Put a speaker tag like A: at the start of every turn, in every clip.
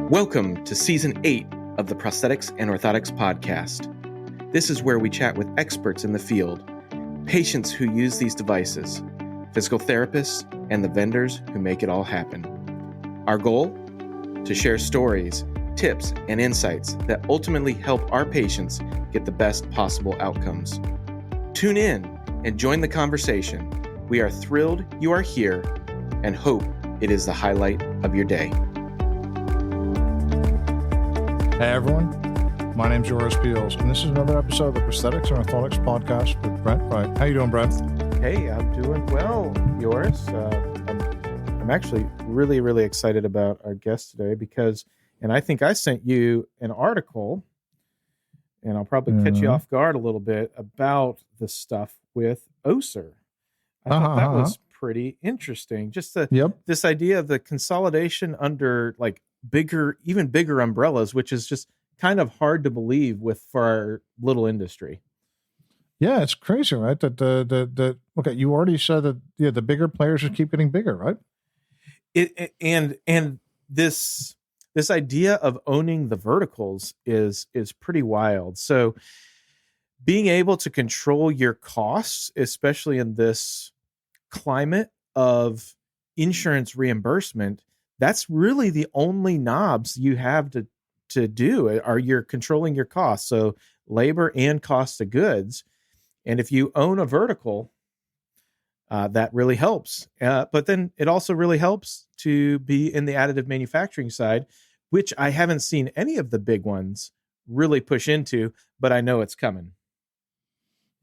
A: Welcome to Season 8 of the Prosthetics and Orthotics Podcast. This is where we chat with experts in the field, patients who use these devices, physical therapists, and the vendors who make it all happen. Our goal? To share stories, tips, and insights that ultimately help our patients get the best possible outcomes. Tune in and join the conversation. We are thrilled you are here and hope it is the highlight of your day.
B: Hey everyone, my name's Joris Peels, and this is another episode of the Prosthetics and Orthotics Podcast with Brent Wright. How you doing, Brent?
C: Hey, I'm doing well, Joris. I'm actually really excited about our guest today because, and I think I sent you an article, and I'll probably catch you off guard a little bit about the stuff with OSER. I thought that was pretty interesting. Just this idea of the consolidation under like even bigger umbrellas, which is just kind of hard to believe for our little industry.
B: Yeah, it's crazy, right? That okay, you already said that the bigger players just keep getting bigger, right?
C: And this idea of owning the verticals is pretty wild. So being able to control your costs, especially in this climate of insurance reimbursement, that's really the only knobs you have to do are you're controlling your costs. So labor and cost of goods. And if you own a vertical, that really helps. But then it also really helps to be in the additive manufacturing side, which I haven't seen any of the big ones really push into, but I know it's coming.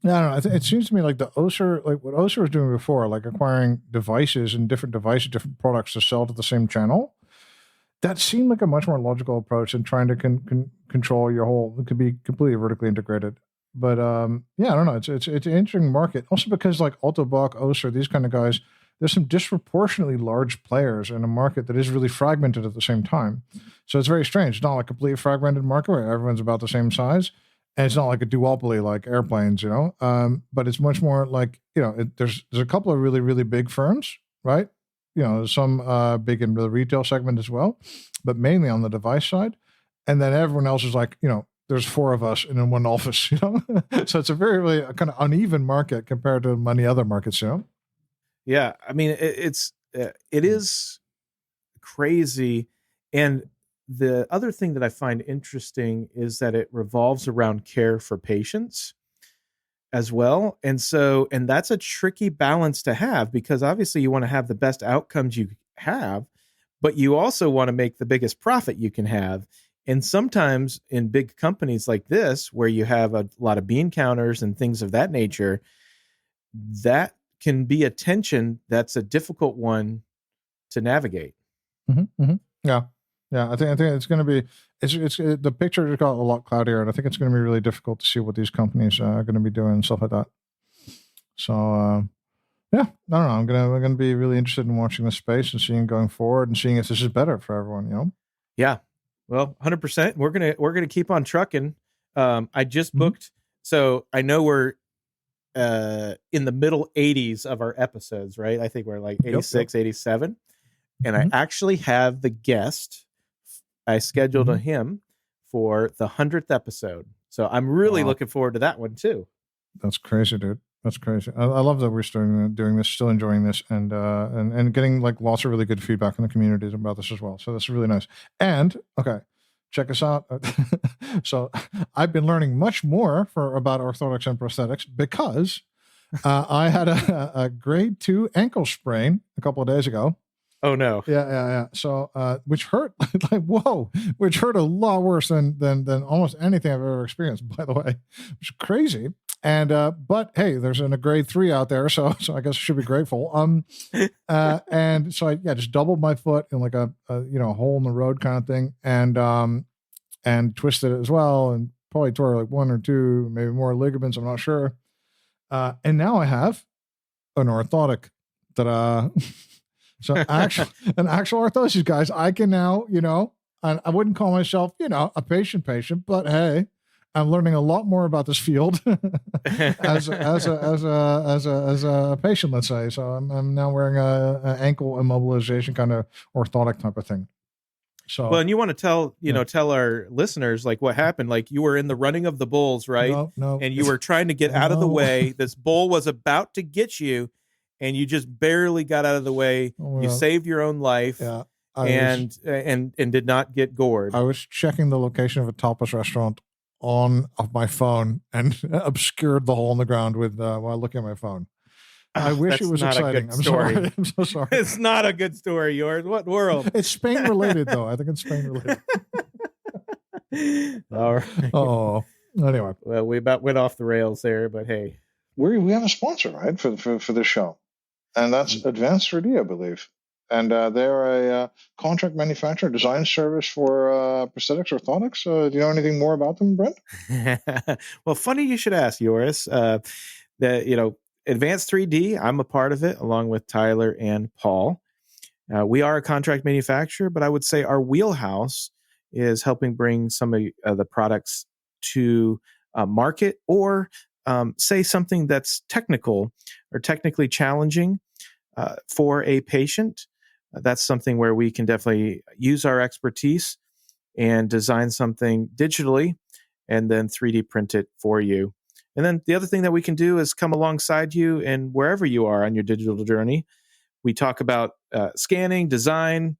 B: Yeah, I don't know. It seems to me like the OSER, like what OSER was doing before, like acquiring devices and different products to sell to the same channel. That seemed like a much more logical approach than trying to control your whole. It could be completely vertically integrated. But yeah, I don't know. It's an interesting market. Also because like Autobach, OSER, these kind of guys, there's some disproportionately large players in a market that is really fragmented at the same time. So it's very strange. It's not like a completely fragmented market where everyone's about the same size. And it's not like a duopoly like airplanes, but it's much more like, there's a couple of really big firms, right? Some big in the retail segment as well, but mainly on the device side. And then everyone else is like, there's four of us in one office, So it's a really kind of uneven market compared to many other markets,
C: Yeah. I mean, it is crazy. And the other thing that I find interesting is that it revolves around care for patients as well. And that's a tricky balance to have because obviously you want to have the best outcomes you have, but you also want to make the biggest profit you can have. And sometimes in big companies like this, where you have a lot of bean counters and things of that nature, that can be a tension that's a difficult one to navigate.
B: Yeah, I think it's going to be. It's the picture just got a lot cloudier, and I think it's going to be really difficult to see what these companies are going to be doing and stuff like that. So, yeah, I don't know. I'm going to be really interested in watching this space and seeing going forward and seeing if this is better for everyone.
C: Yeah, well, 100%. We're gonna keep on trucking. I just booked, so I know we're in the middle 80s of our episodes, right? I think we're like 86, 87, and I actually have the guest. I scheduled him for the 100th episode. So I'm really looking forward to that one too.
B: That's crazy, dude. That's crazy. I love that we're still doing this, still enjoying this, and getting like lots of really good feedback in the communities about this as well. So that's really nice. And okay, check us out. So I've been learning much more about orthotics and prosthetics because I had a grade 2 ankle sprain a couple of days ago.
C: Oh no.
B: Yeah. So, which hurt which hurt a lot worse than almost anything I've ever experienced, by the way, which is crazy. And, but hey, there's a grade 3 out there. So I guess I should be grateful. And so I just doubled my foot in like a hole in the road kind of thing. And twisted it as well. And probably tore like 1 or 2, maybe more ligaments. I'm not sure. And now I have an orthotic that, so an actual orthosis, guys. I can now, I wouldn't call myself, a patient, but hey, I'm learning a lot more about this field as a patient, let's say. So I'm now wearing an ankle immobilization kind of orthotic type of thing. So,
C: well, and you want to tell, tell our listeners like what happened. Like you were in the running of the bulls, right?
B: No.
C: And you were trying to get out of the way. This bull was about to get you, and you just barely got out of the way. You saved your own life, and did not get gored.
B: I was checking the location of a tapas restaurant of my phone and obscured the hole in the ground with while looking at my phone. I wish it was exciting. I'm sorry. I'm so sorry.
C: It's not a good story, yours. What world?
B: It's Spain related, though. I think it's Spain related.
C: All right.
B: Oh, anyway.
C: Well, we about went off the rails there, but hey,
D: we have a sponsor, right, for this show, and that's Advanced 3D, I believe, and they're a contract manufacturer, design service for prosthetics, orthotics. Do you know anything more about them, Brent?
C: Well, funny you should ask, Joris. Advanced 3D, I'm a part of it along with Tyler and Paul. We are a contract manufacturer, but I would say our wheelhouse is helping bring some of the products to market, or say something that's technical or technically challenging for a patient. That's something where we can definitely use our expertise and design something digitally and then 3D print it for you. And then the other thing that we can do is come alongside you and wherever you are on your digital journey. We talk about scanning, design,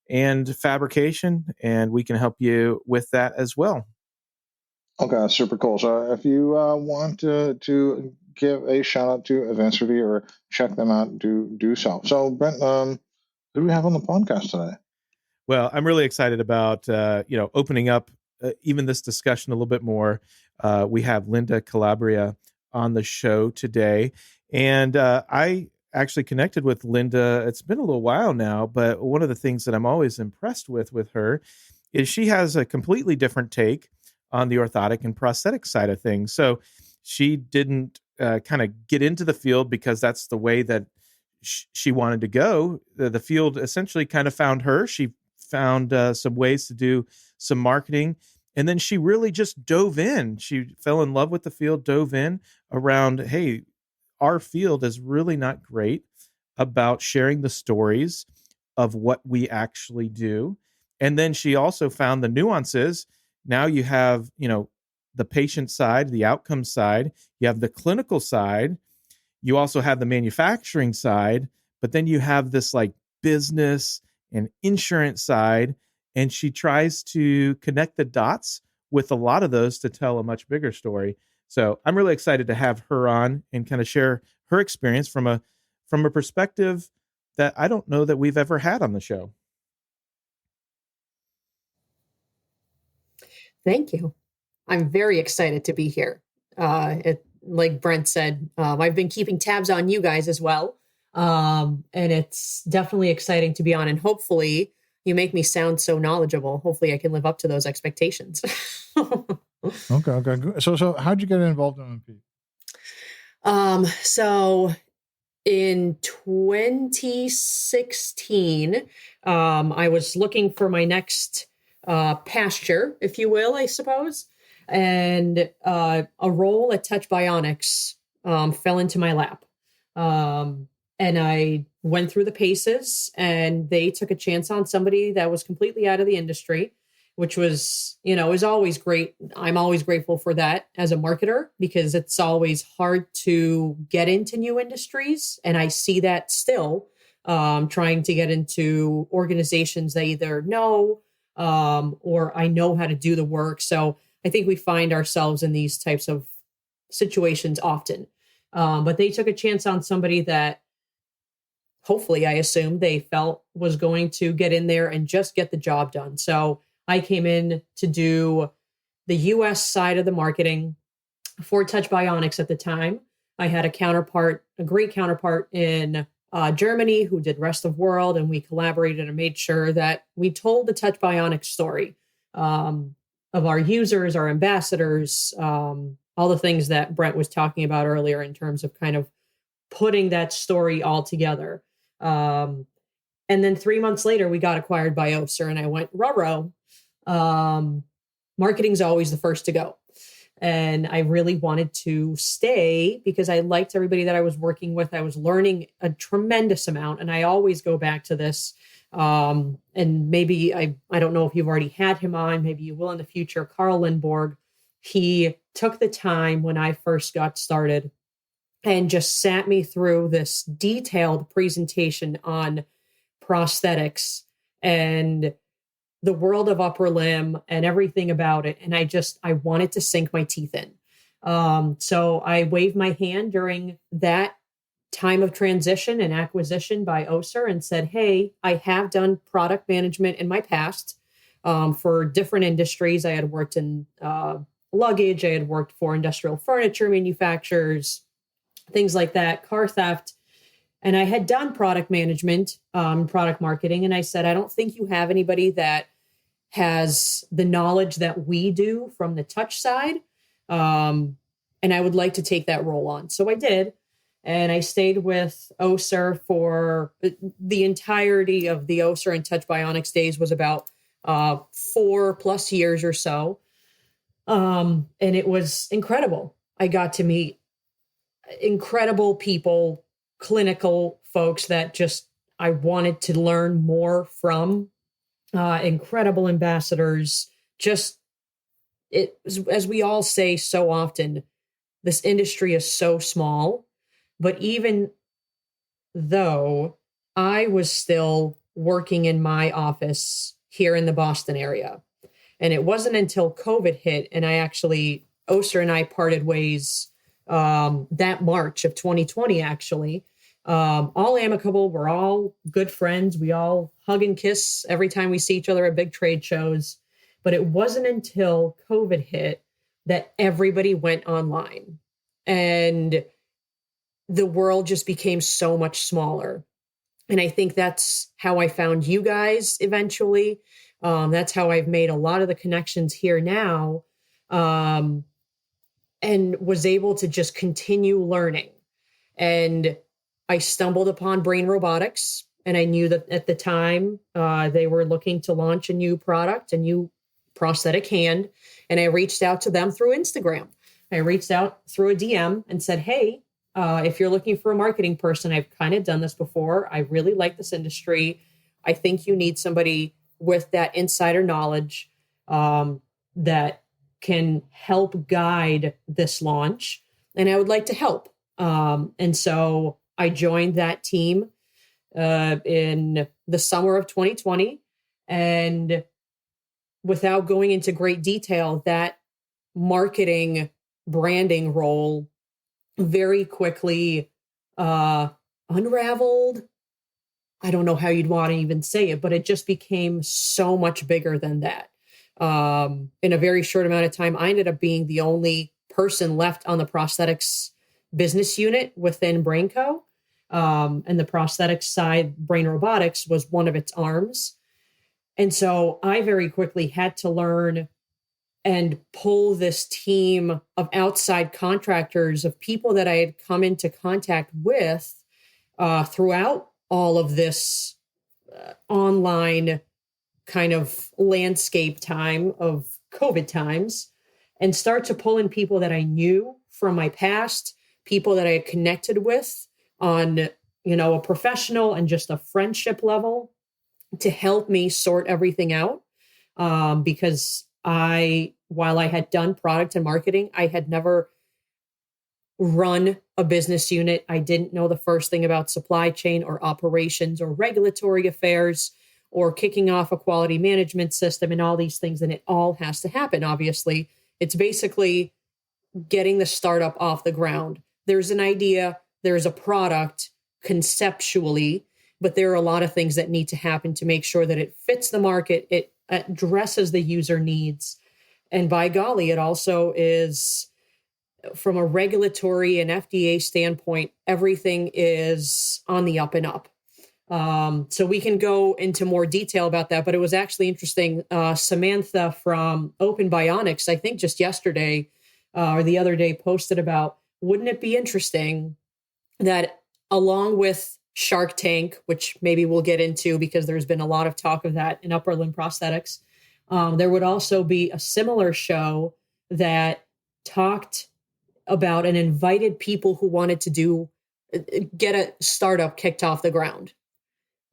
C: and fabrication, and we can help you with that as well.
D: Okay, super cool. So if you want to give a shout out to Advanced 3D or check them out, do so. So Brent, who do we have on the podcast today?
C: Well, I'm really excited about opening up even this discussion a little bit more. We have Linda Calabria on the show today, and I actually connected with Linda. It's been a little while now, but one of the things that I'm always impressed with her is she has a completely different take on the orthotic and prosthetic side of things. So she didn't kind of get into the field because that's the way that she wanted to go. The field essentially kind of found her. She found some ways to do some marketing, and then she really just dove in. She fell in love with the field, dove in around, hey, our field is really not great about sharing the stories of what we actually do. And then she also found the nuances. Now you have, the patient side, the outcome side, you have the clinical side, you also have the manufacturing side, but then you have this like business and insurance side. And she tries to connect the dots with a lot of those to tell a much bigger story. So I'm really excited to have her on and kind of share her experience from a perspective that I don't know that we've ever had on the show.
E: Thank you. I'm very excited to be here. Like Brent said, I've been keeping tabs on you guys as well. And it's definitely exciting to be on, and hopefully you make me sound so knowledgeable. Hopefully I can live up to those expectations.
B: Okay. Good. So how'd you get involved in MP?
E: So in 2016, I was looking for my next pasture, if you will, I suppose. And a role at Touch Bionics fell into my lap. And I went through the paces, and they took a chance on somebody that was completely out of the industry, which was, is always great. I'm always grateful for that as a marketer, because it's always hard to get into new industries. And I see that still trying to get into organizations that either know or I know how to do the work. So I think we find ourselves in these types of situations often. But they took a chance on somebody that hopefully, I assume, they felt was going to get in there and just get the job done. So I came in to do the US side of the marketing for Touch Bionics at the time. I had a great counterpart in Germany who did rest of world, and we collaborated and made sure that we told the Touch Bionics story of our users, our ambassadors, all the things that Brent was talking about earlier in terms of kind of putting that story all together. And then 3 months later, we got acquired by Oser, and I went, ruh-roh. Marketing's always the first to go. And I really wanted to stay because I liked everybody that I was working with. I was learning a tremendous amount. And I always go back to this. And maybe I don't know if you've already had him on, maybe you will in the future, Carl Lindborg. He took the time when I first got started and just sat me through this detailed presentation on prosthetics and the world of upper limb and everything about it. And I wanted to sink my teeth in. So I waved my hand during that time of transition and acquisition by Oser and said, hey, I have done product management in my past for different industries. I had worked in luggage. I had worked for industrial furniture manufacturers, things like that, car theft. And I had done product management, product marketing. And I said, I don't think you have anybody that has the knowledge that we do from the touch side. And I would like to take that role on. So I did. And I stayed with Oser for the entirety of the Oser and Touch Bionics days was about 4+ years or so. And it was incredible. I got to meet incredible people, clinical folks that just I wanted to learn more from, incredible ambassadors. Just it, as we all say so often, this industry is so small, but even though I was still working in my office here in the Boston area, and it wasn't until COVID hit and Oser and I parted ways that March of 2020, actually, all amicable. We're all good friends. We all hug and kiss every time we see each other at big trade shows. But it wasn't until COVID hit that everybody went online and the world just became so much smaller. And I think that's how I found you guys eventually. That's how I've made a lot of the connections here now. And was able to just continue learning. And I stumbled upon Brain Robotics, and I knew that at the time they were looking to launch a new product, a new prosthetic hand. And I reached out to them through Instagram. I reached out through a DM and said, hey, if you're looking for a marketing person, I've kind of done this before. I really like this industry. I think you need somebody with that insider knowledge that can help guide this launch. And I would like to help. And so I joined that team in the summer of 2020. And without going into great detail, that marketing branding role very quickly unraveled. I don't know how you'd want to even say it, but it just became so much bigger than that. In a very short amount of time, I ended up being the only person left on the prosthetics business unit within BrainCo. And the prosthetics side, Brain Robotics, was one of its arms. And so I very quickly had to learn and pull this team of outside contractors, of people that I had come into contact with throughout all of this online kind of landscape time of COVID times, and start to pull in people that I knew from my past, people that I had connected with on, a professional and just a friendship level to help me sort everything out. Because while I had done product and marketing, I had never run a business unit. I didn't know the first thing about supply chain or operations or regulatory affairs or kicking off a quality management system and all these things. And it all has to happen, obviously. It's basically getting the startup off the ground. There's an idea, there's a product conceptually, but there are a lot of things that need to happen to make sure that it fits the market, it addresses the user needs. And by golly, it also is, from a regulatory and FDA standpoint, everything is on the up and up. So we can go into more detail about that, but it was actually interesting. Samantha from Open Bionics, I think just yesterday or the other day, posted about, wouldn't it be interesting that along with Shark Tank, which maybe we'll get into because there's been a lot of talk of that in upper limb prosthetics, there would also be a similar show that talked about and invited people who wanted to get a startup kicked off the ground.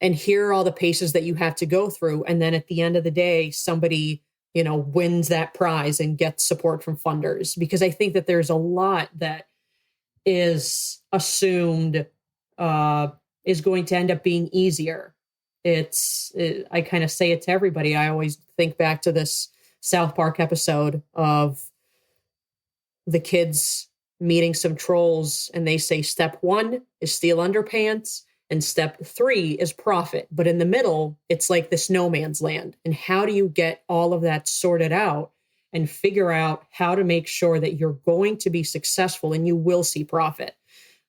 E: and here are all the paces that you have to go through. And then at the end of the day, somebody, wins that prize and gets support from funders. Because I think that there's a lot that is assumed is going to end up being easier. I kind of say it to everybody. I always think back to this South Park episode of the kids meeting some trolls, and they say step 1 is steal underpants and step 3 is profit. But in the middle, it's like this no man's land. And how do you get all of that sorted out and figure out how to make sure that you're going to be successful and you will see profit?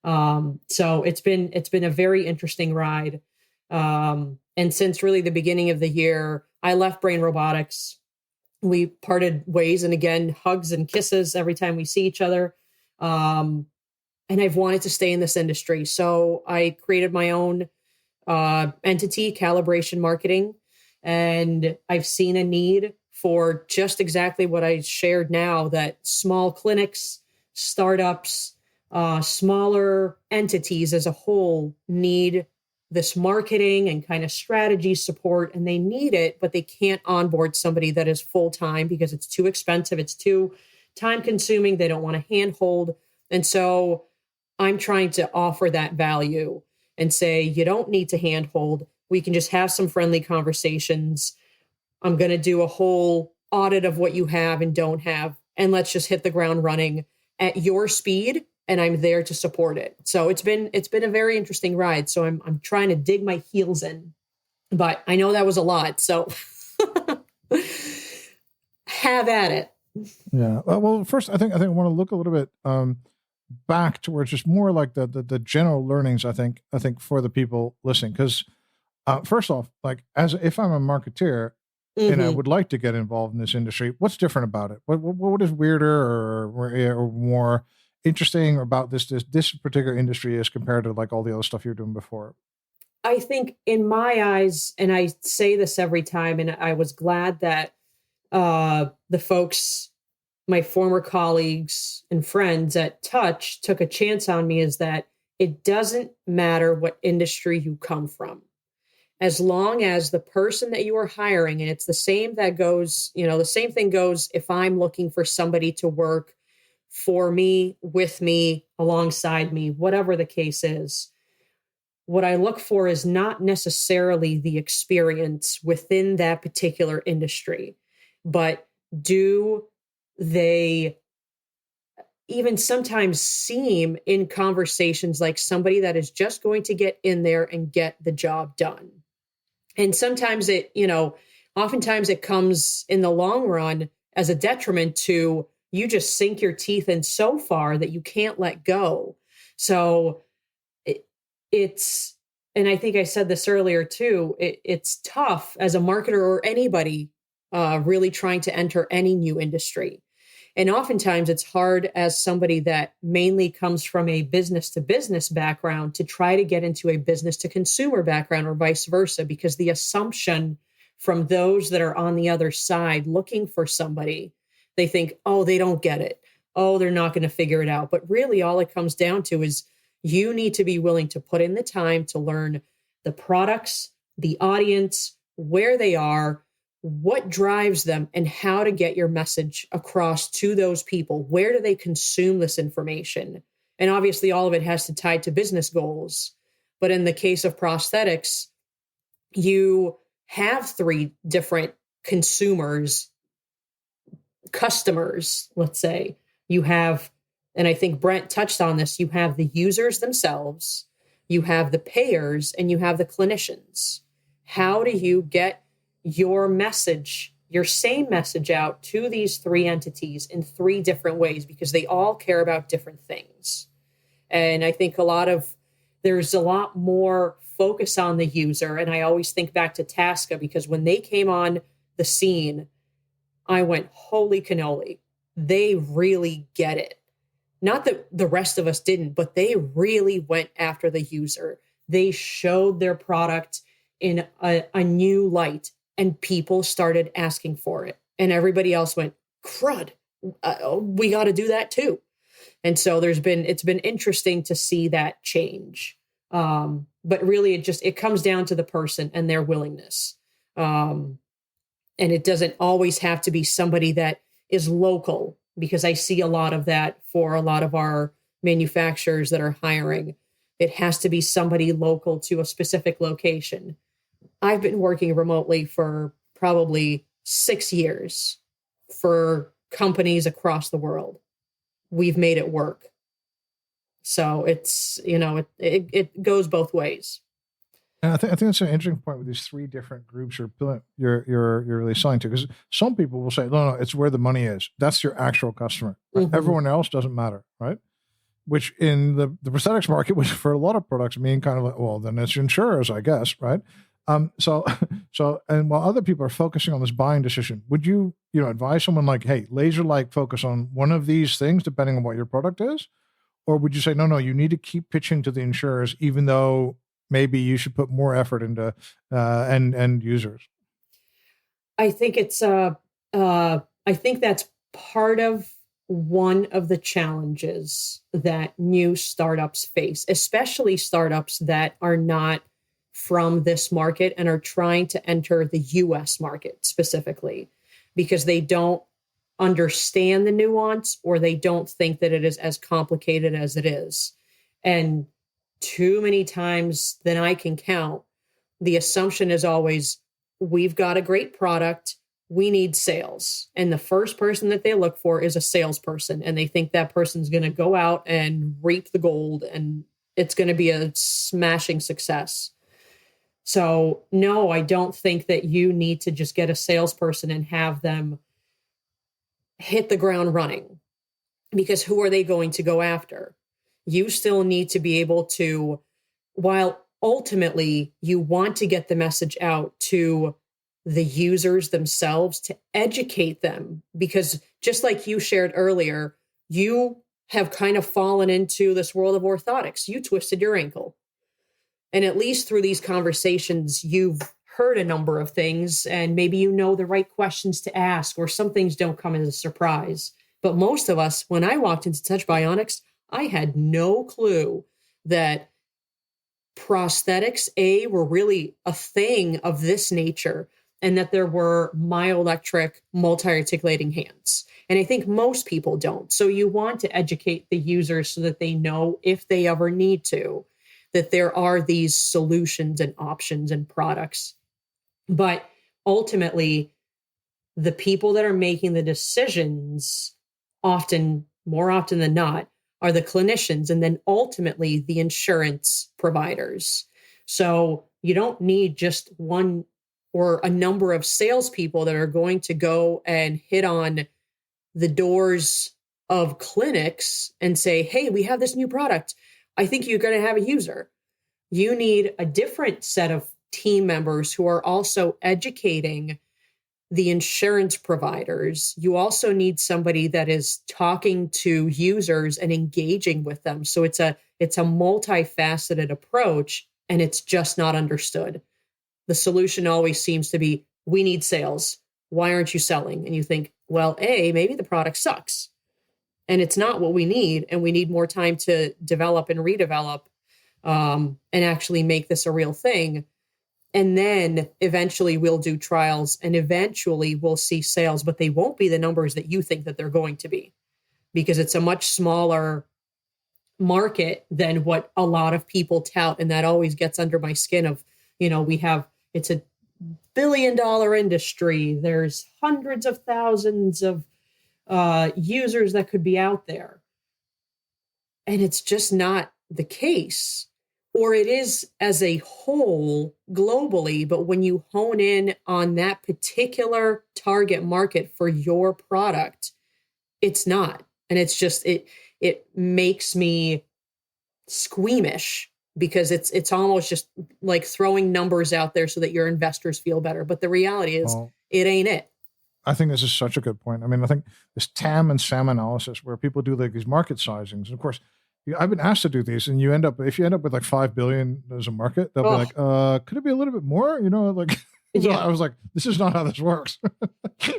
E: So it's been a very interesting ride. And since really the beginning of the year, I left Brain Robotics. We parted ways, and again, hugs and kisses every time we see each other. And I've wanted to stay in this industry. So I created my own entity, Calibration Marketing, and I've seen a need for just exactly what I shared now, that small clinics, startups, smaller entities as a whole need this marketing and kind of strategy support, and they need it, but they can't onboard somebody that is full-time because it's too expensive. It's too time consuming. They don't want to handhold. And so I'm trying to offer that value and say, you don't need to handhold. We can just have some friendly conversations. I'm going to do a whole audit of what you have and don't have, and let's just hit the ground running at your speed. And I'm there to support it. So it's been a very interesting ride. So I'm trying to dig my heels in, but I know that was a lot. So have at it.
B: Yeah. Well, first, I think I want to look a little bit back towards just more like the general learnings. I think for the people listening, because first off, like if I'm a marketeer and I would like to get involved in this industry, what's different about it? What is weirder or more interesting about this particular industry as compared to like all the other stuff you're doing before?
E: I think in my eyes, and I say this every time, and I was glad that the folks, my former colleagues and friends at Touch took a chance on me, is that it doesn't matter what industry you come from. As long as the person that you are hiring, and it's the same that goes, the same thing goes if I'm looking for somebody to work for me, with me, alongside me, whatever the case is. What I look for is not necessarily the experience within that particular industry, but do they even sometimes seem in conversations like somebody that is just going to get in there and get the job done? And sometimes oftentimes it comes in the long run as a detriment to you just sink your teeth in so far that you can't let go. So it's, and I think I said this earlier too, it's tough as a marketer or anybody really trying to enter any new industry. And oftentimes it's hard as somebody that mainly comes from a business to business background to try to get into a business to consumer background or vice versa, because the assumption from those that are on the other side looking for somebody, they think, oh, they don't get it. Oh, they're not going to figure it out. But really all it comes down to is you need to be willing to put in the time to learn the products, the audience, where they are, what drives them, and how to get your message across to those people. Where do they consume this information? And obviously all of it has to tie to business goals. But in the case of prosthetics, you have 3 different customers, let's say. You have, and I think Brent touched on this, you have the users themselves, you have the payers, and you have the clinicians. How do you get your message, your same message out to these 3 entities in 3 different ways? Because they all care about different things. And I think there's a lot more focus on the user. And I always think back to Tasca, because when they came on the scene, I went, holy cannoli, they really get it. Not that the rest of us didn't, but they really went after the user. They showed their product in a new light, and people started asking for it. And everybody else went, crud, we got to do that too. And so it's been interesting to see that change. but really it comes down to the person and their willingness. And it doesn't always have to be somebody that is local, because I see a lot of that for a lot of our manufacturers that are hiring. It has to be somebody local to a specific location. I've been working remotely for probably 6 years for companies across the world. We've made it work. So it's, it goes both ways.
B: And I think that's an interesting point with these three different groups you're really selling to, because some people will say, no, it's where the money is. That's your actual customer. Right?
E: Mm-hmm.
B: Everyone else doesn't matter, right? Which in the prosthetics market, which for a lot of products mean kind of like, well, then it's insurers, I guess, right? So, and while other people are focusing on this buying decision, would you advise someone like, hey, laser-like focus on one of these things, depending on what your product is? Or would you say, no, you need to keep pitching to the insurers, even though maybe you should put more effort into end users?
E: I think I think that's part of one of the challenges that new startups face, especially startups that are not from this market and are trying to enter the US market specifically, because they don't understand the nuance, or they don't think that it is as complicated as it is. And too many times than I can count, the assumption is always, we've got a great product, we need sales. And the first person that they look for is a salesperson. And they think that person's going to go out and reap the gold and it's going to be a smashing success. So no, I don't think that you need to just get a salesperson and have them hit the ground running, because who are they going to go after? You still need to be able to, while ultimately you want to get the message out to the users themselves, to educate them, because just like you shared earlier, you have kind of fallen into this world of orthotics. You twisted your ankle. And at least through these conversations, you've heard a number of things, and maybe you know the right questions to ask, or some things don't come as a surprise. But most of us, when I walked into Touch Bionics, I had no clue that prosthetics, were really a thing of this nature, and that there were myoelectric multi-articulating hands. And I think most people don't. So you want to educate the users so that they know, if they ever need to, that there are these solutions and options and products. But ultimately, the people that are making the decisions, more often than not, are the clinicians, and then ultimately the insurance providers. So you don't need just one or a number of salespeople that are going to go and hit on the doors of clinics and say, hey, we have this new product. I think you're going to have a user. You need a different set of team members who are also educating the insurance providers. You also need somebody that is talking to users and engaging with them. So it's a multifaceted approach, and it's just not understood. The solution always seems to be, we need sales. Why aren't you selling? And you think, well, maybe the product sucks and it's not what we need. And we need more time to develop and redevelop and actually make this a real thing. And then eventually we'll do trials, and eventually we'll see sales, but they won't be the numbers that you think that they're going to be, because it's a much smaller market than what a lot of people tout. And that always gets under my skin of, it's a $1 billion industry. There's hundreds of thousands of users that could be out there. And it's just not the case. Or it is as a whole globally, but when you hone in on that particular target market for your product, it's not. And it's just, it makes me squeamish, because it's almost just like throwing numbers out there so that your investors feel better. But the reality is, it ain't it.
B: I think this is such a good point. I mean, I think this TAM and SAM analysis, where people do like these market sizings, and of course, I've been asked to do these, and if you end up with like 5 billion as a market, they'll be like, could it be a little bit more?
E: Yeah.
B: I was like, this is not how this works.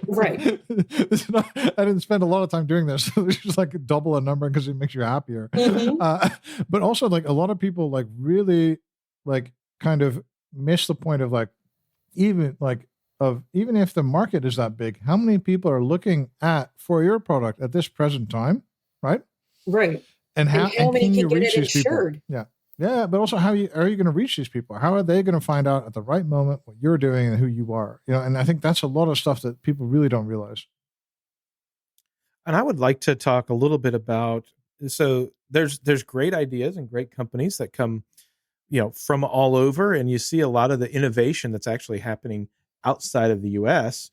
E: Right.
B: I didn't spend a lot of time doing this. It's just like double a number because it makes you happier.
E: Mm-hmm.
B: But also, like, a lot of people like really like kind of miss the point of like, even if the market is that big, how many people are looking for your product at this present time, right?
E: Right.
B: And how
E: many
B: can you
E: get
B: reach
E: it
B: these
E: insured?
B: people? Yeah, but also are you going to reach these people? How are they going to find out at the right moment what you're doing and who you are? And I think that's a lot of stuff that people really don't realize.
C: And I would like to talk a little bit about, so there's great ideas and great companies that come, from all over, and you see a lot of the innovation that's actually happening outside of the US.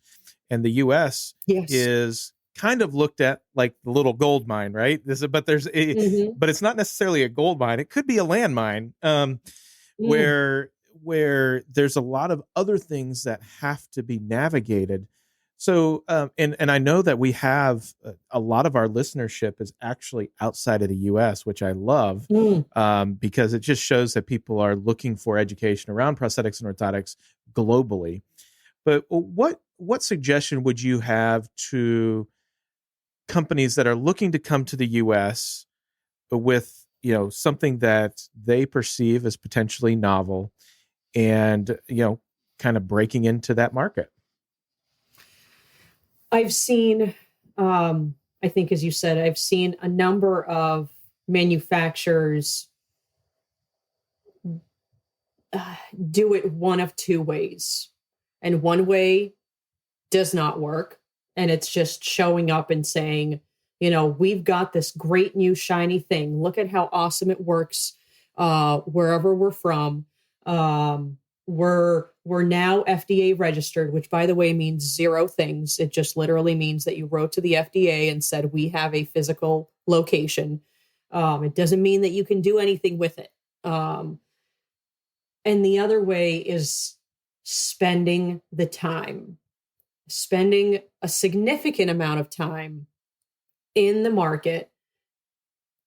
C: And the US is kind of looked at like the little gold mine, right? But it's not necessarily a gold mine. It could be a landmine, where there's a lot of other things that have to be navigated. So, and I know that we have a lot of our listenership is actually outside of the U.S., which I love, because it just shows that people are looking for education around prosthetics and orthotics globally. But what suggestion would you have to companies that are looking to come to the U.S. with something that they perceive as potentially novel, and kind of breaking into that market?
E: I've seen, I think, as you said, I've seen a number of manufacturers do it one of two ways. And one way does not work. And it's just showing up and saying, we've got this great new shiny thing. Look at how awesome it works wherever we're from. We're now FDA registered, which, by the way, means zero things. It just literally means that you wrote to the FDA and said, we have a physical location. It doesn't mean that you can do anything with it. And the other way is spending the time, spending a significant amount of time in the market,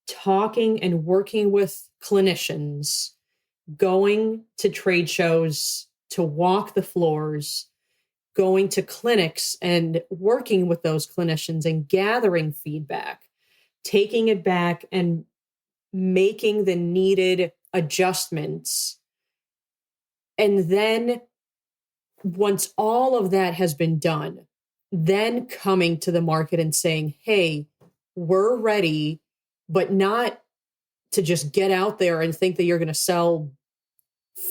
E: talking and working with clinicians, going to trade shows, to walk the floors, going to clinics and working with those clinicians and gathering feedback, taking it back and making the needed adjustments. And then once all of that has been done, then coming to the market and saying, hey, we're ready, but not to just get out there and think that you're going to sell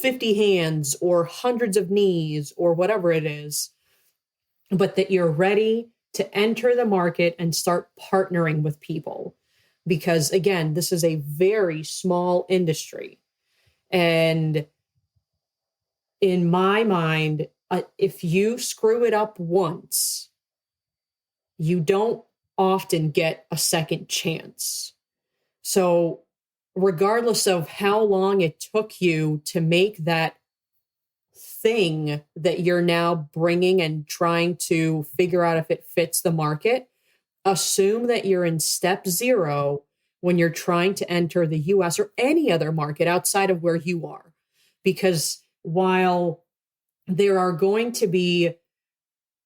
E: 50 hands or hundreds of knees or whatever it is, but that you're ready to enter the market and start partnering with people. Because again, this is a very small industry. And in my mind, if you screw it up once, you don't often get a second chance. So regardless of how long it took you to make that thing that you're now bringing and trying to figure out if it fits the market, assume that you're in step 0 when you're trying to enter the US or any other market outside of where you are. Because while there are going to be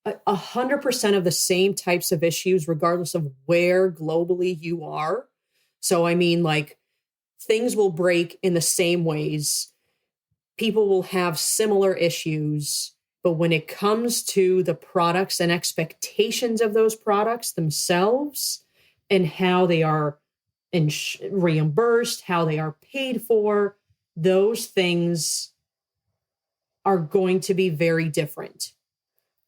E: 100% of the same types of issues, regardless of where globally you are. So, I mean, like, things will break in the same ways. People will have similar issues. But when it comes to the products and expectations of those products themselves and how they are reimbursed, how they are paid for, those things are going to be very different.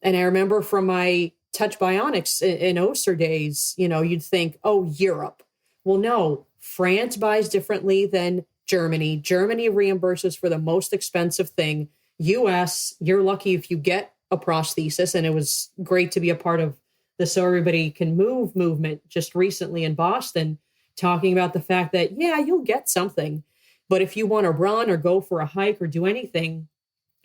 E: And I remember from my Touch Bionics in Oster days, you'd think, oh, Europe. Well, no, France buys differently than Germany. Germany reimburses for the most expensive thing. US, you're lucky if you get a prosthesis. And it was great to be a part of the So Everybody Can Move movement just recently in Boston, talking about the fact that, yeah, you'll get something. But if you want to run or go for a hike or do anything,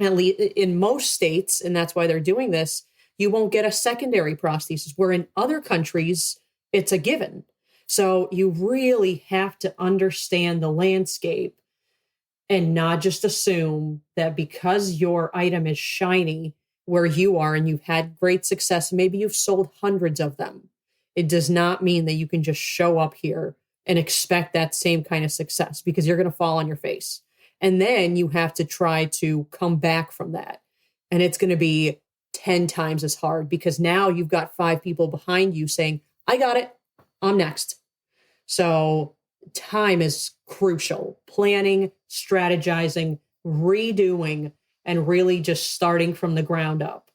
E: at least in most states, and that's why they're doing this, you won't get a secondary prosthesis, where in other countries, it's a given. So you really have to understand the landscape and not just assume that because your item is shiny where you are and you've had great success, maybe you've sold hundreds of them. It does not mean that you can just show up here and expect that same kind of success, because you're going to fall on your face. And then you have to try to come back from that. And it's going to be 10 times as hard because now you've got 5 people behind you saying, I got it, I'm next. So time is crucial. Planning, strategizing, redoing, and really just starting from the ground up.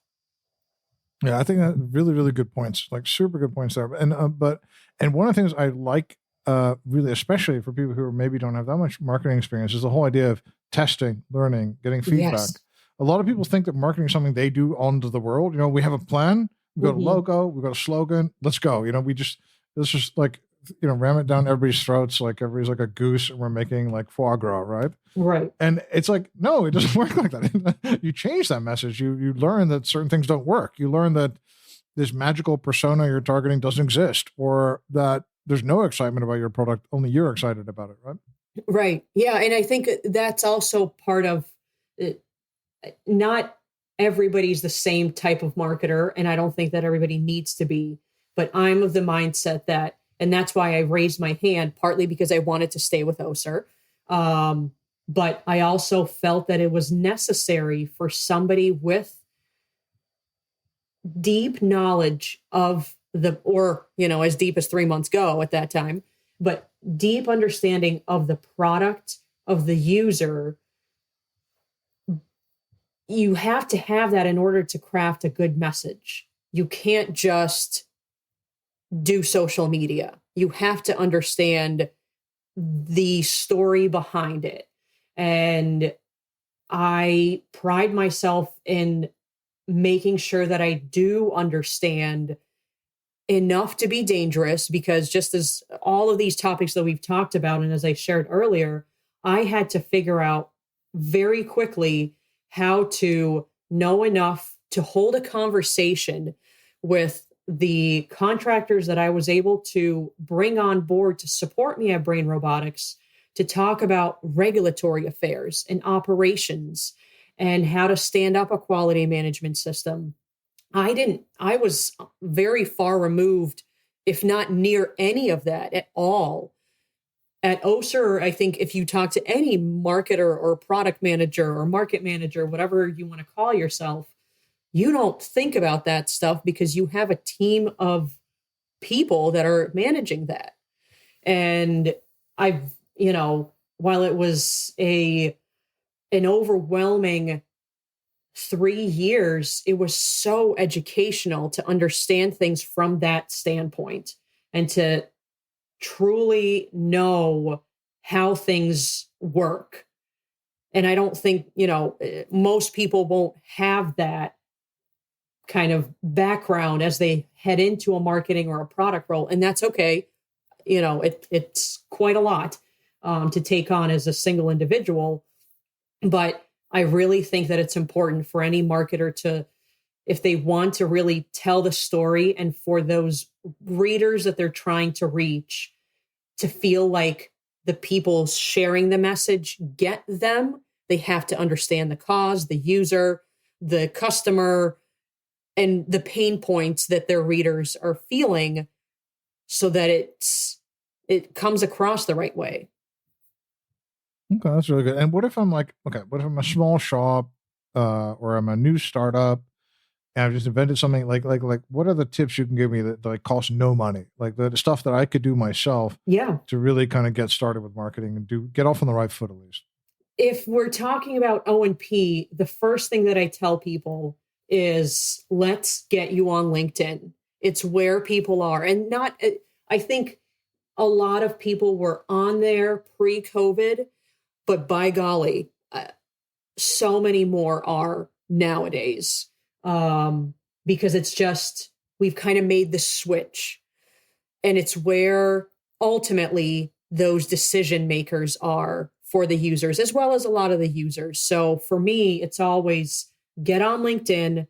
B: Yeah, I think that really, really good points, like super good points there. And one of the things I like, really, especially for people who maybe don't have that much marketing experience, is the whole idea of testing, learning, getting feedback.
E: Yes.
B: A lot of people think that marketing is something they do onto the world. We have a plan, we've got a logo, we've got a slogan, let's go. Let's just like, ram it down everybody's throats, like everybody's like a goose and we're making like foie gras, right?
E: Right.
B: And it's like, no, it doesn't work like that. You change that message. You learn that certain things don't work. You learn that this magical persona you're targeting doesn't exist, or that there's no excitement about your product, only you're excited about it, right?
E: Right. Yeah. And I think that's also part of it. Not everybody's the same type of marketer, and I don't think that everybody needs to be, but I'm of the mindset that, and that's why I raised my hand, partly because I wanted to stay with OSER. But I also felt that it was necessary for somebody with deep knowledge of as deep as 3 months go at that time, but deep understanding of the product, of the user. You have to have that in order to craft a good message. You can't just do social media. You have to understand the story behind it. And I pride myself in making sure that I do understand enough to be dangerous, because just as all of these topics that we've talked about, and as I shared earlier, I had to figure out very quickly how to know enough to hold a conversation with the contractors that I was able to bring on board to support me at Brain Robotics, to talk about regulatory affairs and operations and how to stand up a quality management system. I was very far removed, if not near any of that at all. At OSER, I think if you talk to any marketer or product manager or market manager, whatever you want to call yourself, you don't think about that stuff because you have a team of people that are managing that. And while it was an overwhelming 3 years, it was so educational to understand things from that standpoint and to truly know how things work. And I don't think, most people won't have that kind of background as they head into a marketing or a product role. And that's okay. It's quite a lot to take on as a single individual. But I really think that it's important for any marketer to, if they want to really tell the story and for those readers that they're trying to reach, to feel like the people sharing the message get them, they have to understand the cause, the user, the customer, and the pain points that their readers are feeling so that it comes across the right way.
B: Okay, that's really good. And what if I'm what if I'm a small shop or I'm a new startup and I've just invented something like what are the tips you can give me that like cost no money? Like the stuff that I could do myself to really kind of get started with marketing and get off on the right foot at least.
E: If we're talking about O&P, the first thing that I tell people is let's get you on LinkedIn. It's where people are. And I think a lot of people were on there pre-COVID, but by golly, so many more are nowadays because it's just, we've kind of made the switch, and it's where ultimately those decision makers are for the users, as well as a lot of the users. So for me, it's always get on LinkedIn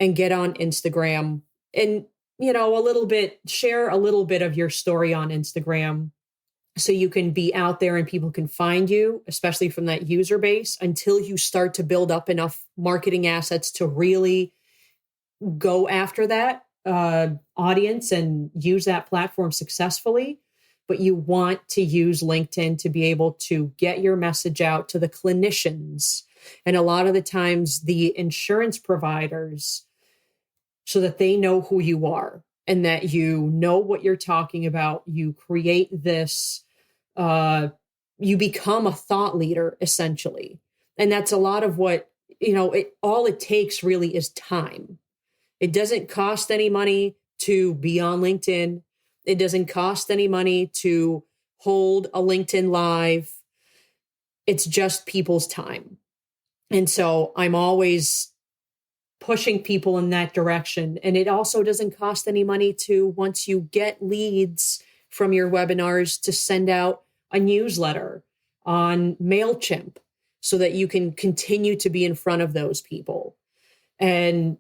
E: and get on Instagram and, share a little bit of your story on Instagram so you can be out there and people can find you, especially from that user base, until you start to build up enough marketing assets to really go after that audience and use that platform successfully. but you want to use LinkedIn to be able to get your message out to the clinicians and a lot of the times the insurance providers so that they know who you are and that you know what you're talking about. You create this, you become a thought leader, essentially. And that's a lot of what, all it takes really is time. It doesn't cost any money to be on LinkedIn. It doesn't cost any money to hold a LinkedIn Live. It's just people's time. And so I'm always pushing people in that direction. And it also doesn't cost any money to, once you get leads from your webinars, to send out a newsletter on MailChimp so that you can continue to be in front of those people. And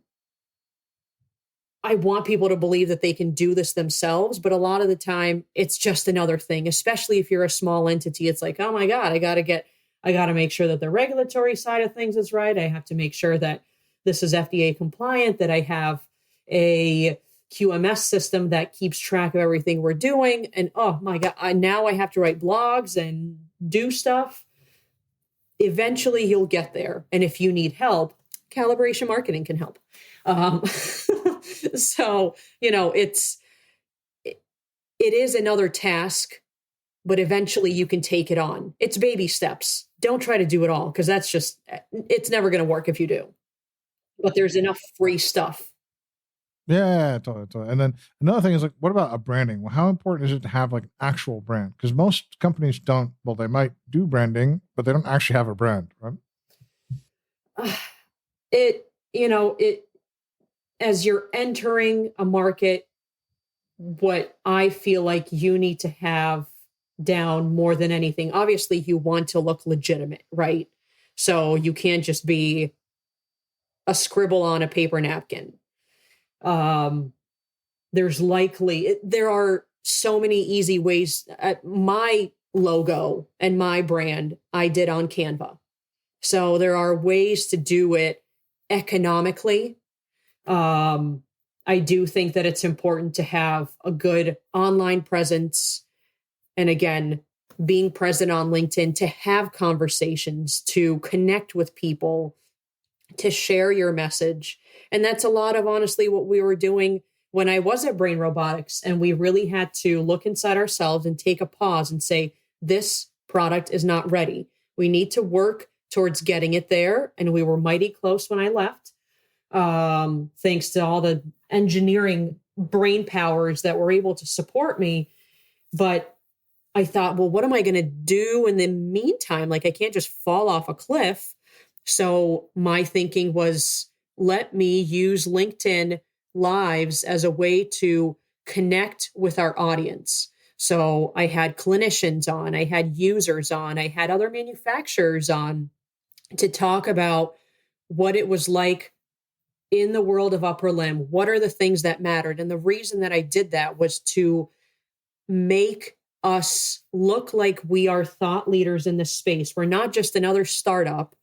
E: I want people to believe that they can do this themselves, but a lot of the time it's just another thing, especially if you're a small entity. It's like, oh my God, I got to make sure that the regulatory side of things is right. I have to make sure that this is FDA compliant, that I have a QMS system that keeps track of everything we're doing. And oh my God, now I have to write blogs and do stuff. Eventually you'll get there. And if you need help, calibration marketing can help. So, it is another task, but eventually you can take it on. It's baby steps. Don't try to do it all because it's never going to work if you do. But there's enough free stuff.
B: Yeah, totally. And then another thing is like, what about a branding? Well, how important is it to have like an actual brand? Because most companies don't, well, they might do branding, but they don't actually have a brand, right? As you're entering a market, what I feel like you need to have down more than anything, obviously you want to look legitimate, right? So you can't just be a scribble on a paper napkin. There are so many easy ways. My logo and my brand I did on Canva. So there are ways to do it economically. I do think that it's important to have a good online presence. And again, being present on LinkedIn to have conversations, to connect with people, to share your message. And that's a lot of honestly what we were doing when I was at Brain Robotics. And we really had to look inside ourselves and take a pause and say, this product is not ready. We need to work towards getting it there. And we were mighty close when I left. Thanks to all the engineering brain powers that were able to support me. But I thought, well, what am I going to do in the meantime? Like, I can't just fall off a cliff. So my thinking was, let me use LinkedIn Lives as a way to connect with our audience. So I had clinicians on, I had users on, I had other manufacturers on to talk about what it was like in the world of upper limb. What are the things that mattered? And the reason that I did that was to make us look like we are thought leaders in this space. We're not just another startup.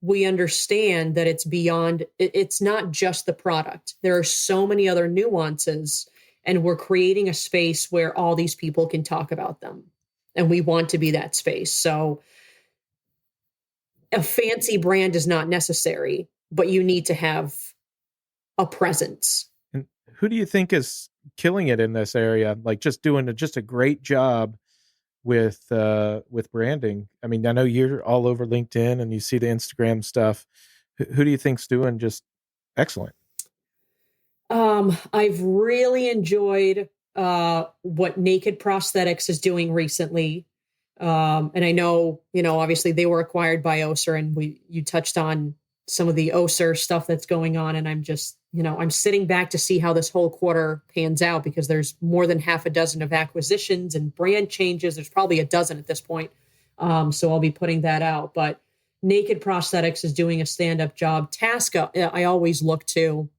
B: We understand that it's not just the product. There are so many other nuances, and we're creating a space where all these people can talk about them. And we want to be that space. So a fancy brand is not necessary, but you need to have a presence.
C: And who do you think is killing it in this area? Like just doing a great job with branding. I mean, I know you're all over LinkedIn and you see the Instagram stuff. Who do you think's doing just excellent?
E: I've really enjoyed what Naked Prosthetics is doing recently. And I know, obviously they were acquired by Össur, and you touched on some of the Össur stuff that's going on. And I'm just, I'm sitting back to see how this whole quarter pans out, because there's more than half a dozen of acquisitions and brand changes. There's probably a dozen at this point. So I'll be putting that out. But Naked Prosthetics is doing a stand-up job. Tasca, I always look to.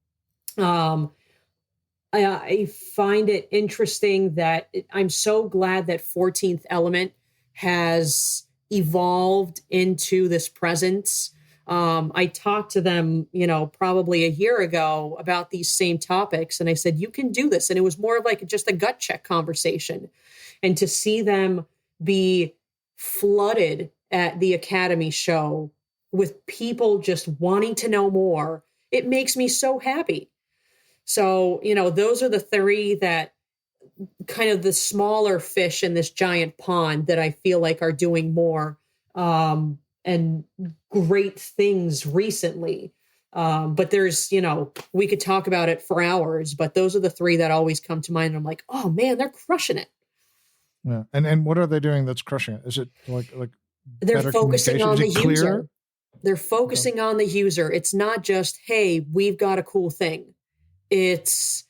E: I find it interesting that I'm so glad that 14th Element has evolved into this presence. I talked to them, probably a year ago about these same topics. And I said, you can do this. And it was more of like just a gut check conversation. And to see them be flooded at the Academy show with people just wanting to know more, it makes me so happy. So, those are the three that kind of the smaller fish in this giant pond that I feel like are doing more and great things recently. But there's, we could talk about it for hours, but those are the three that always come to mind. I'm like, oh man, they're crushing it.
B: Yeah. And what are they doing that's crushing it? Is it like
E: they're focusing on the user? They're focusing on the user. It's not just, hey, we've got a cool thing. It's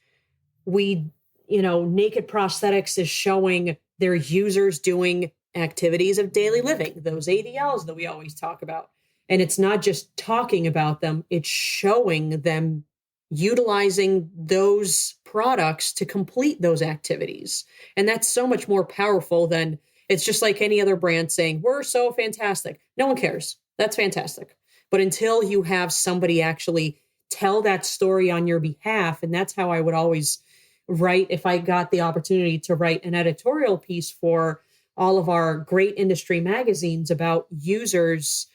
E: Naked Prosthetics is showing their users doing activities of daily living, those ADLs that we always talk about. And it's not just talking about them, it's showing them utilizing those products to complete those activities. And that's so much more powerful than it's just like any other brand saying, we're so fantastic. No one cares. That's fantastic. But until you have somebody actually tell that story on your behalf, and that's how I would always write, if I got the opportunity to write an editorial piece for all of our great industry magazines about users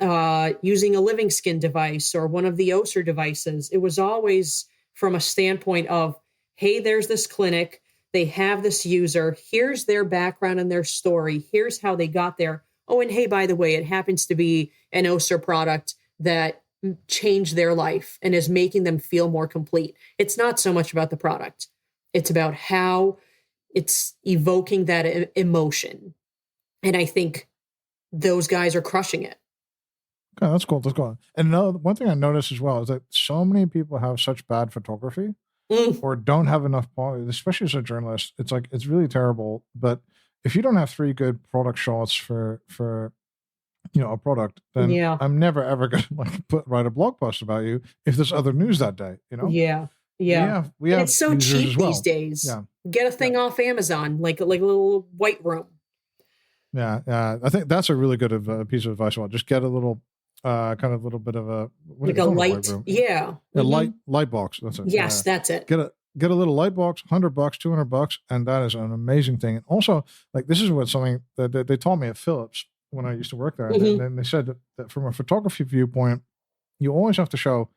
E: using a living skin device or one of the OSER devices, it was always from a standpoint of, hey, there's this clinic, they have this user, here's their background and their story, here's how they got there. Oh, and hey, by the way, it happens to be an OSER product that changed their life and is making them feel more complete. It's not so much about the product. It's about how it's evoking that emotion. And I think those guys are crushing it.
B: Okay, that's cool. That's cool. And one thing I noticed as well is that so many people have such bad photography or don't have enough quality, especially as a journalist. It's like, it's really terrible. But if you don't have 3 good product shots for a product, then I'm never ever going to write a blog post about you if there's other news that day.
E: Yeah.
B: We have
E: it's so cheap
B: well.
E: these days.
B: Yeah.
E: Get a thing off Amazon, like a little white room.
B: Yeah. I think that's a really good piece of advice. Well, just get a little kind of little bit of a
E: like a light. Yeah.
B: A light box. That's it.
E: Yes, that's it.
B: Get a little light box, $100, $200, and that is an amazing thing. And also, like, this is something that they taught me at Philips when I used to work there. And they said that from a photography viewpoint, you always have to show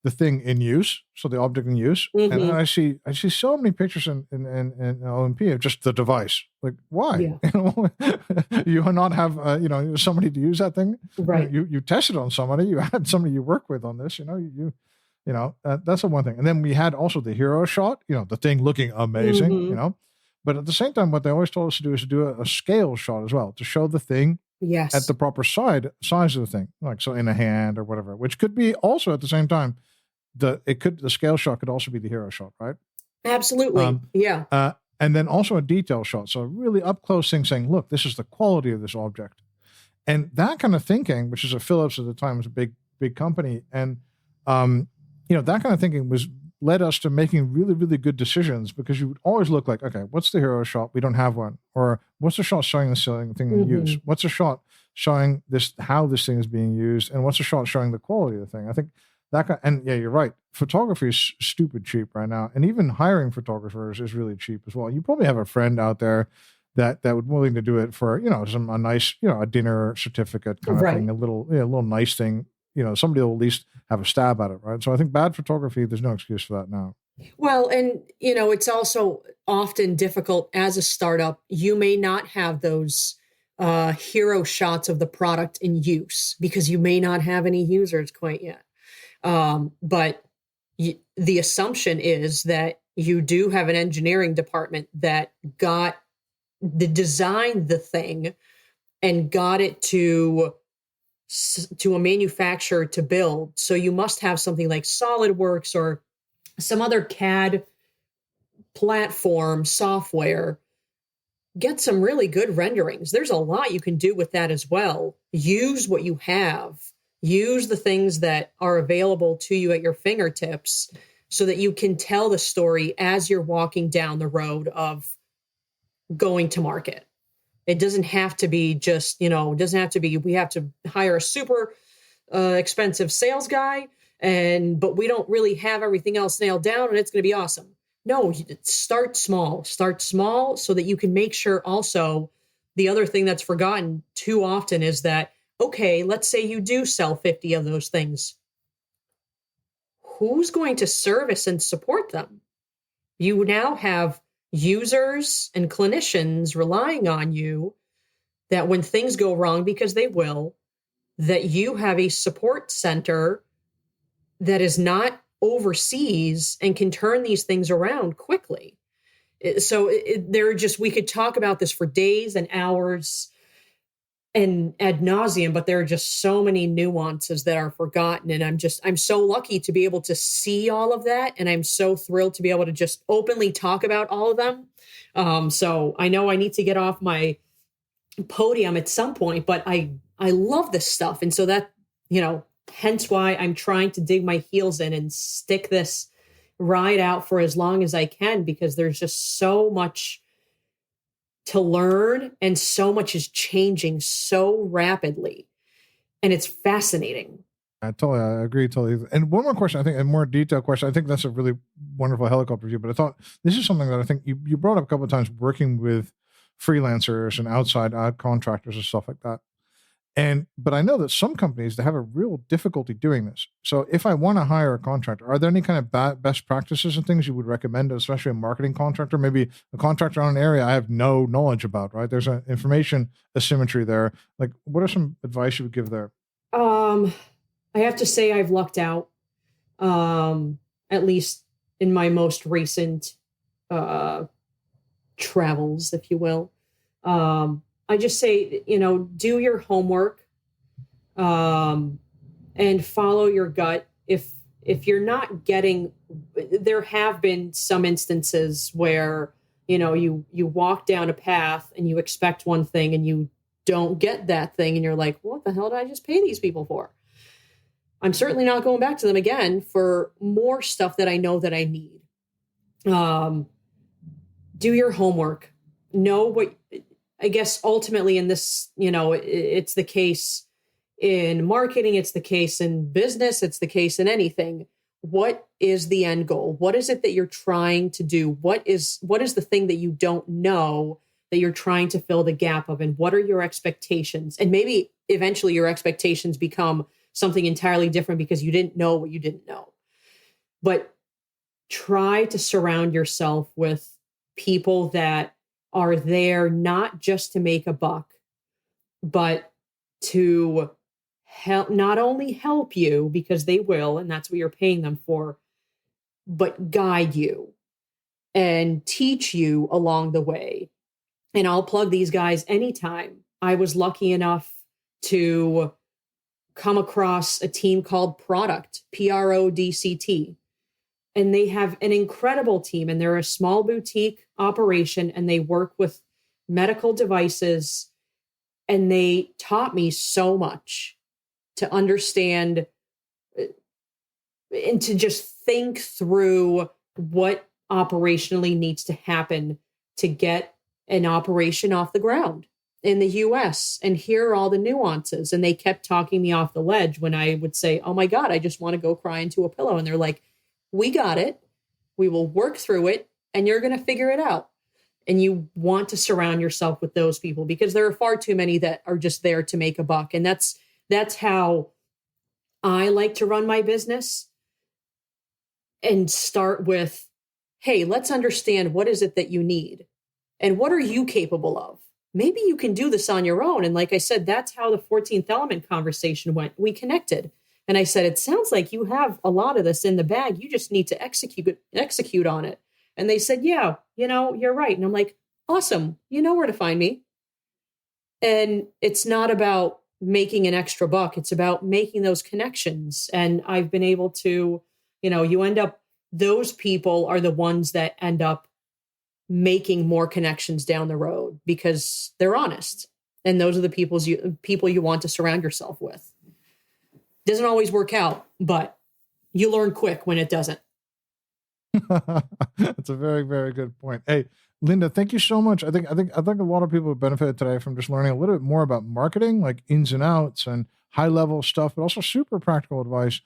B: the thing in use, so the object in use. And then I see so many pictures in OMP of just the device. Like, why? Yeah. You not have somebody to use that thing.
E: Right.
B: You tested on somebody. You had somebody you work with on this. That's the one thing. And then we had also the hero shot. The thing looking amazing. But at the same time, what they always told us to do is to do a scale shot as well, to show the thing at the proper size of the thing, like so in a hand or whatever, which could be also at the same time, the scale shot could also be the hero shot, right?
E: Absolutely.
B: And then also a detail shot. So a really up close thing saying, look, this is the quality of this object. And that kind of thinking, which is a Philips at the time, was a big, big company. And, that kind of thinking led us to making really, really good decisions, because you would always look like, okay, what's the hero shot? We don't have one. Or what's the shot showing the thing in use? What's the shot showing how this thing is being used? And what's the shot showing the quality of the thing? I think and yeah, you're right. Photography is stupid cheap right now. And even hiring photographers is really cheap as well. You probably have a friend out there that would be willing to do it for, a nice, a dinner certificate kind of thing, a little nice thing. Somebody will at least have a stab at it, right? So I think bad photography, there's no excuse for that now.
E: Well, and, it's also often difficult as a startup. You may not have those hero shots of the product in use because you may not have any users quite yet. But the assumption is that you do have an engineering department that designed the thing and got it to a manufacturer to build. So you must have something like SolidWorks or some other CAD platform software. Get some really good renderings. There's a lot you can do with that as well. Use what you have. Use the things that are available to you at your fingertips so that you can tell the story as you're walking down the road of going to market. It doesn't have to be just, we have to hire a super expensive sales guy, but we don't really have everything else nailed down, and it's going to be awesome. No, start small so that you can make sure. Also, the other thing that's forgotten too often is that, okay, let's say you do sell 50 of those things. Who's going to service and support them? You now have users and clinicians relying on you that when things go wrong, because they will, that you have a support center that is not overseas and can turn these things around quickly. So we could talk about this for days and hours and ad nauseum, but there are just so many nuances that are forgotten. And I'm so lucky to be able to see all of that. And I'm so thrilled to be able to just openly talk about all of them. So I know I need to get off my podium at some point, but I love this stuff. And so that, hence why I'm trying to dig my heels in and stick this ride out for as long as I can, because there's just so much to learn and so much is changing so rapidly. And it's fascinating.
B: I agree totally. And one more question, I think a more detailed question. I think that's a really wonderful helicopter view, but I thought this is something that I think you brought up a couple of times, working with freelancers and outside contractors and stuff like that. But I know that some companies, they have a real difficulty doing this. So if I want to hire a contractor, are there any kind of best practices and things you would recommend, especially a marketing contractor, maybe a contractor on an area I have no knowledge about, right? There's an information asymmetry there. Like, what are some advice you would give there?
E: I have to say I've lucked out, at least in my most recent travels, if you will. I just say, do your homework, and follow your gut. If you're not getting, there have been some instances where, you walk down a path and you expect one thing and you don't get that thing. And you're like, what the hell did I just pay these people for? I'm certainly not going back to them again for more stuff that I know that I need. Do your homework. Know what, I guess ultimately in this, it's the case in marketing, it's the case in business, it's the case in anything. What is the end goal? What is it that you're trying to do? What is the thing that you don't know that you're trying to fill the gap of? And what are your expectations? And maybe eventually your expectations become something entirely different because you didn't know what you didn't know. But try to surround yourself with people that are there not just to make a buck, but to help, not only help you, because they will, and that's what you're paying them for, but guide you and teach you along the way. And I'll plug these guys anytime. I was lucky enough to come across a team called Product, PRODCT. And they have an incredible team, and they're a small boutique operation, and they work with medical devices. And they taught me so much to understand and to just think through what operationally needs to happen to get an operation off the ground in the US. And here are all the nuances. And they kept talking me off the ledge when I would say, oh my God, I just want to go cry into a pillow. And they're like, we got it. We will work through it, and you're going to figure it out. And you want to surround yourself with those people, because there are far too many that are just there to make a buck. And that's how I like to run my business, and start with, hey, let's understand, what is it that you need and what are you capable of? Maybe you can do this on your own. And like I said, that's how the 14th element conversation went. We connected. And I said, it sounds like you have a lot of this in the bag. You just need to execute on it. And they said, yeah, you're right. And I'm like, awesome. You know where to find me. And it's not about making an extra buck. It's about making those connections. And I've been able to, you end up, those people are the ones that end up making more connections down the road because they're honest. And those are the people you want to surround yourself with. Doesn't always work out, but you learn quick when it doesn't.
B: That's a very, very good point. Hey, Linda, thank you so much. I think a lot of people have benefited today from just learning a little bit more about marketing, like ins and outs, and high level stuff, but also super practical advice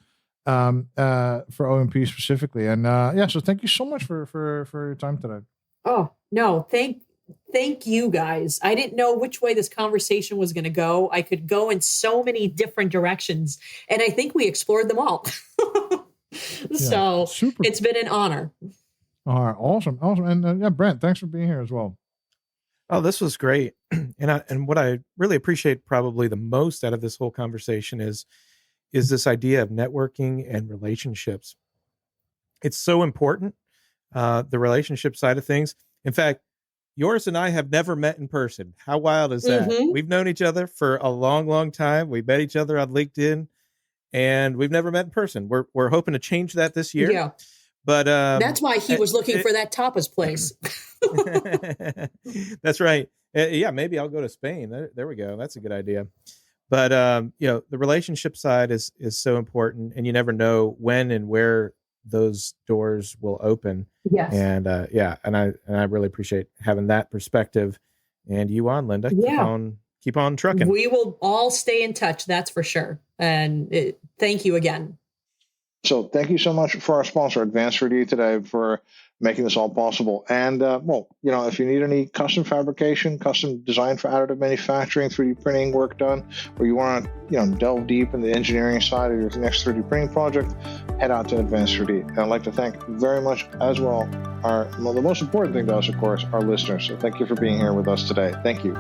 B: for O&P specifically. And so thank you so much for your time today.
E: Oh, no, thank you guys. I didn't know which way this conversation was going to go. I could go in so many different directions, and I think we explored them all. So super. It's been an honor.
B: All right. Awesome. And Brent, thanks for being here as well.
C: Oh, this was great. And what I really appreciate probably the most out of this whole conversation is this idea of networking and relationships. It's so important, the relationship side of things. In fact, yours and I have never met in person. How wild is that? Mm-hmm. We've known each other for a long, long time. We met each other on LinkedIn, and we've never met in person. We're hoping to change that this year.
E: Yeah.
C: But
E: that's why he was looking for that tapas place.
C: That's right. Yeah, maybe I'll go to Spain. There we go. That's a good idea. But the relationship side is so important, and you never know when and where those doors will open.
E: Yes.
C: And and I really appreciate having that perspective. And you on, Linda.
E: Yeah.
C: Keep on trucking.
E: We will all stay in touch, that's for sure. And thank you again.
D: So thank you so much for our sponsor, Advanced 3D, today for making this all possible. And, if you need any custom fabrication, custom design for additive manufacturing, 3D printing work done, or you want to, delve deep in the engineering side of your next 3D printing project, head out to Advanced 3D. And I'd like to thank very much as well the most important thing to us, of course, our listeners. So thank you for being here with us today. Thank you.